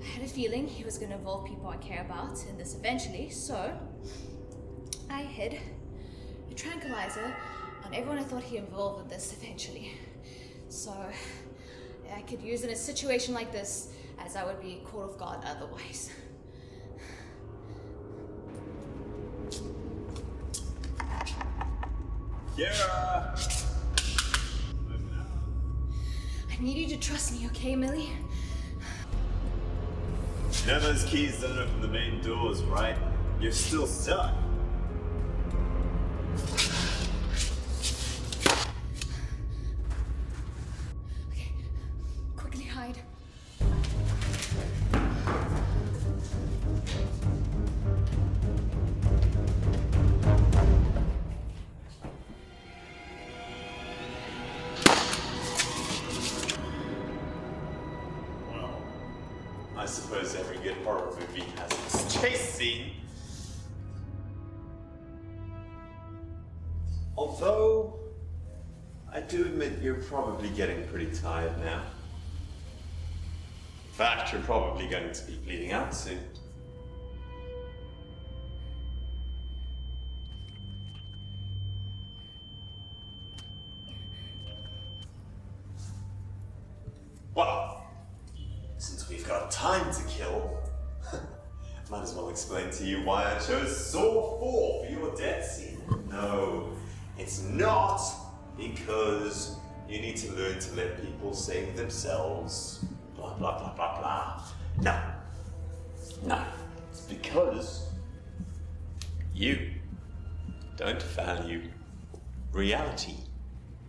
I had a feeling he was gonna involve people I care about in this eventually, so I hid a tranquilizer on everyone I thought he involved in this eventually. So I could use it in a situation like this, as I would be caught off guard otherwise. Kira! I need you to trust me, okay, Millie? You know those keys don't open the main doors, right? You're still stuck. Okay, quickly hide. Well, I suppose every good horror movie has its chase scene. Although, I do admit you're probably getting pretty tired now. In fact, you're probably going to be bleeding out soon. Well, since we've got time to kill, might as well explain to you why I chose Saw 4 for your death scene. No, it's not because you need to learn to let people save themselves, blah, blah, blah, blah, blah. No. No. It's because you don't value reality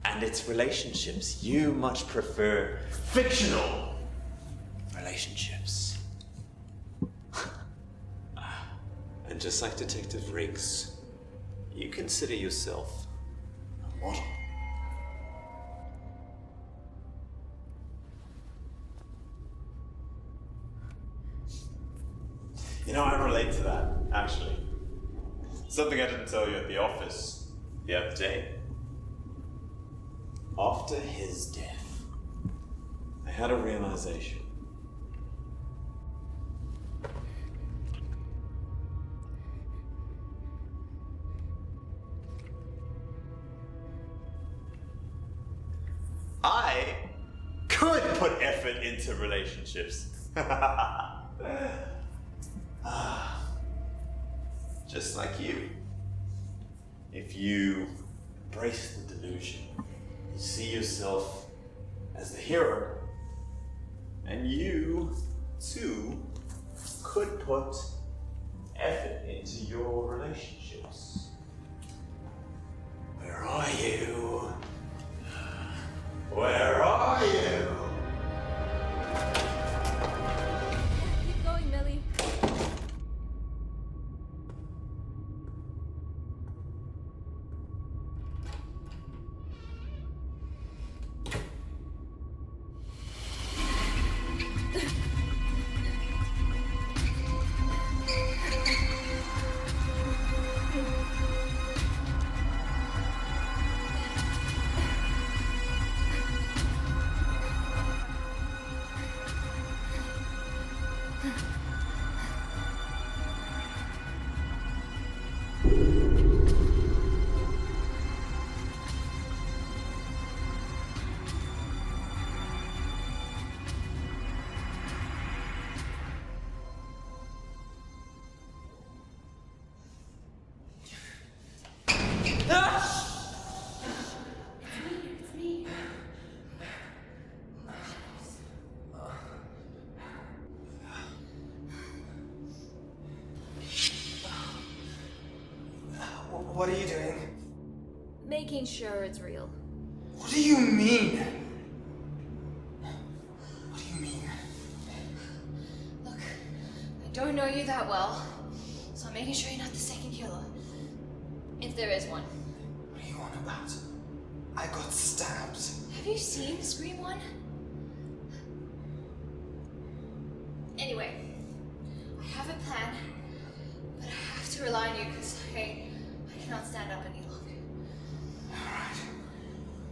and its relationships. You much prefer fictional relationships. And just like Detective Riggs, you consider yourself a model. You know, I relate to that, actually. Something I didn't tell you at the office the other day. After his death, I had a realization. I could put effort into relationships. Just like you. If you embrace the delusion, you see yourself as the hero, and you, too, could put effort into your relationships. Where are you? Where are you? Keep going, Millie. What are you doing? Making sure it's real. What do you mean? What do you mean? Look, I don't know you that well, so I'm making sure you're not the second killer. If there is one. What are you on about? I got stabbed. Have you seen Scream 1? Anyway, I have a plan, but I have to rely on you because I cannot stand up any longer. Alright.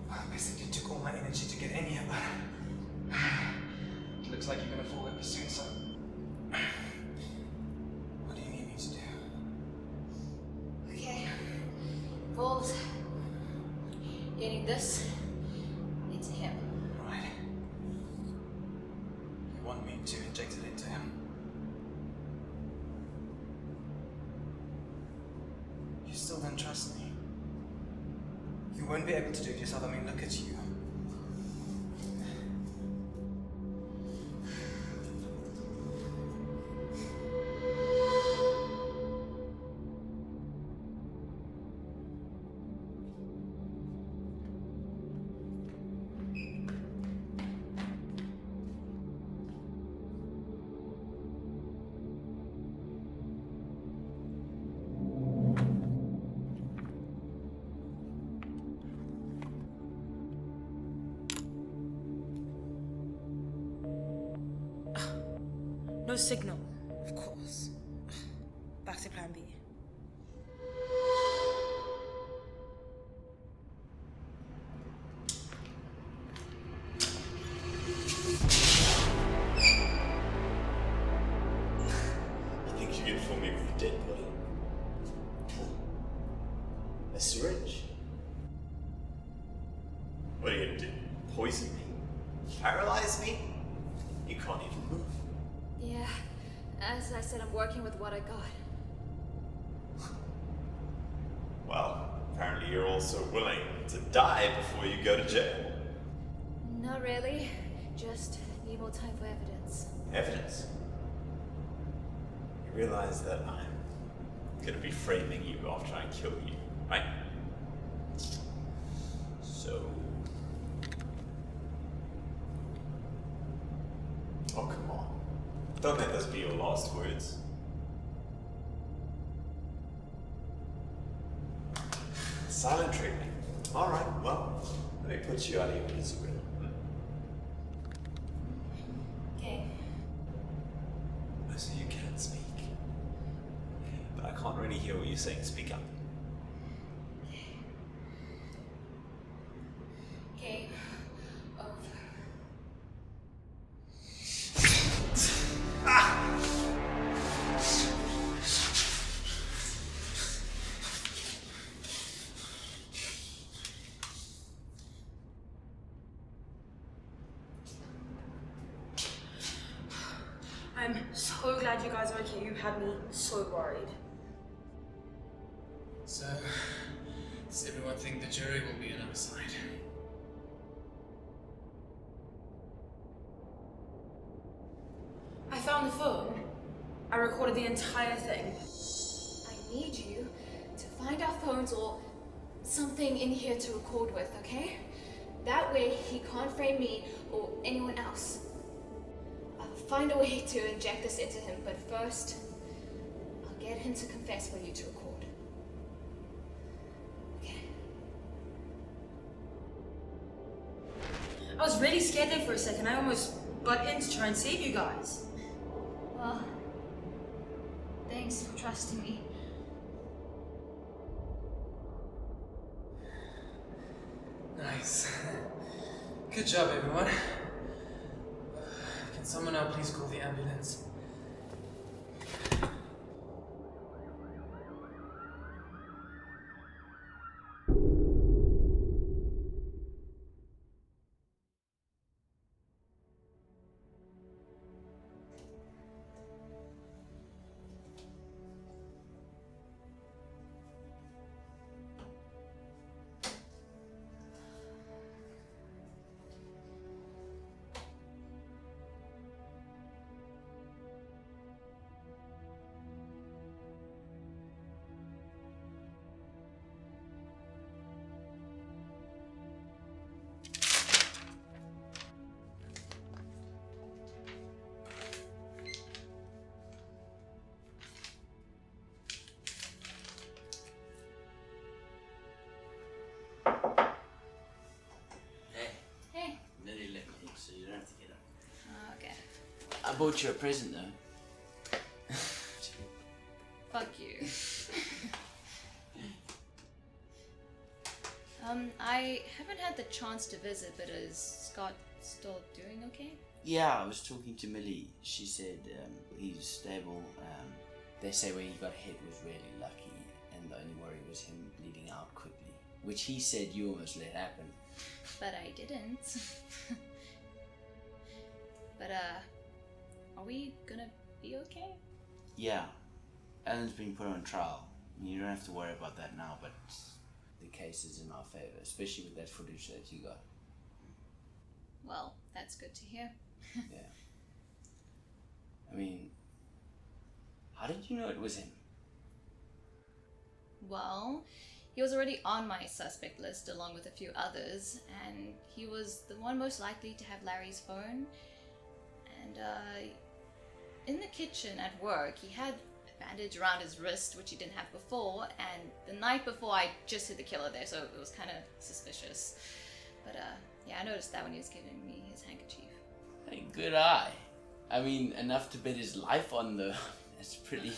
Well, basically took all my energy to get in here, but looks like you're gonna fall over soon, so what do you need me to do? Okay. Involves getting this into him. Right. You want me to inject it into him? You still don't trust me. You won't be able to do it yourself. I mean, look at you. No signal, of course. Back to plan B. You think you can fool me with a dead body? A syringe? What are you gonna do? Poison me? Paralyze me? You can't even move. Yeah, as I said, I'm working with what I got. Well, apparently you're also willing to die before you go to jail. Not really. Just need more time for evidence. Evidence? You realize that I'm gonna be framing you after I kill you, right? So... Oh, come on. Don't let this be your last words. Silent treatment. Alright, well, let me put you out of your misery. Okay. So you can speak. But I can't really hear what you're saying. Speak up. Game over. I'm so glad you guys are okay. You had me so worried. So, does everyone think the jury will be on our side? I found the phone. I recorded the entire thing. I need you to find our phones or something in here to record with, okay? That way he can't frame me or anyone else. I'll find a way to inject this into him, but first, I'll get him to confess for you to record. Okay. I was really scared there for a second. I almost butt in to try and save you guys. Well, thanks for trusting me. Nice. Good job, everyone. Can someone now please call the ambulance? Hey. Millie let me in, so you don't have to get up. Okay. I bought you a present though. Fuck you. I haven't had the chance to visit, but is Scott still doing okay? Yeah, I was talking to Millie. She said he's stable. They say where he got hit was really lucky, and the only worry was him bleeding out quickly, which he said you almost let happen. But I didn't. But, are we gonna be okay? Yeah, Alan's been put on trial. You don't have to worry about that now, but the case is in our favor, especially with that footage that you got. Well, that's good to hear. Yeah. I mean, how did you know it was him? Well, he was already on my suspect list along with a few others, and he was the one most likely to have Larry's phone. And, in the kitchen at work, he had a bandage around his wrist, which he didn't have before, and the night before I just hit the killer there, so it was kind of suspicious. But, yeah, I noticed that when he was giving me his handkerchief. Hey, good eye. I mean, enough to bet his life on though. That's pretty...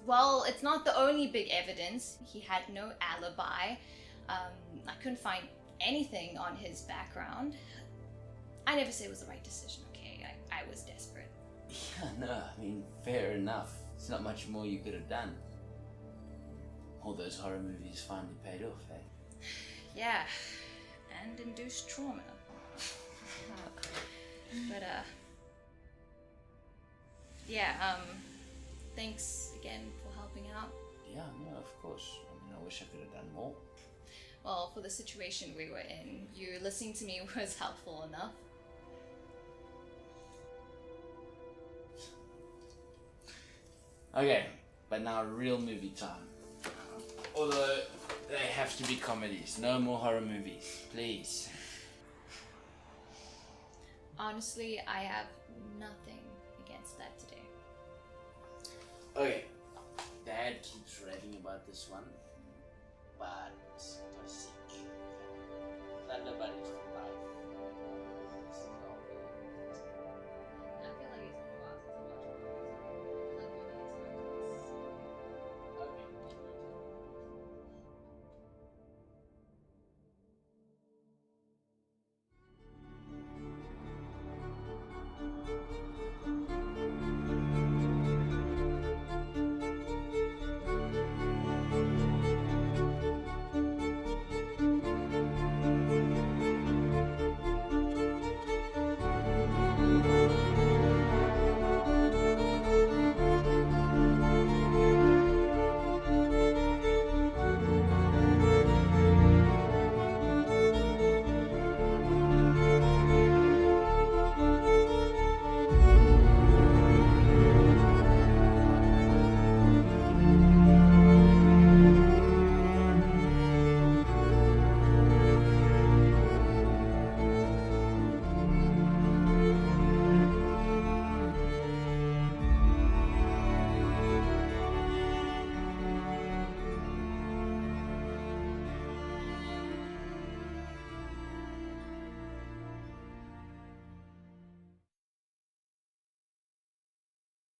Well, it's not the only big evidence. He had no alibi. I couldn't find anything on his background. I never say it was the right decision, okay? I was desperate. Yeah, no, I mean, fair enough. There's not much more you could have done. All those horror movies finally paid off, eh? Yeah, and induced trauma. But, yeah, thanks again for helping out. Yeah, no, of course. I mean, I wish I could have done more. Well, for the situation we were in, you listening to me was helpful enough. Okay, but now real movie time. Although, They have to be comedies. No more horror movies, please. Honestly, I have nothing against that today. Okay. Dad keeps raving about this one, but Thunderbird is for life.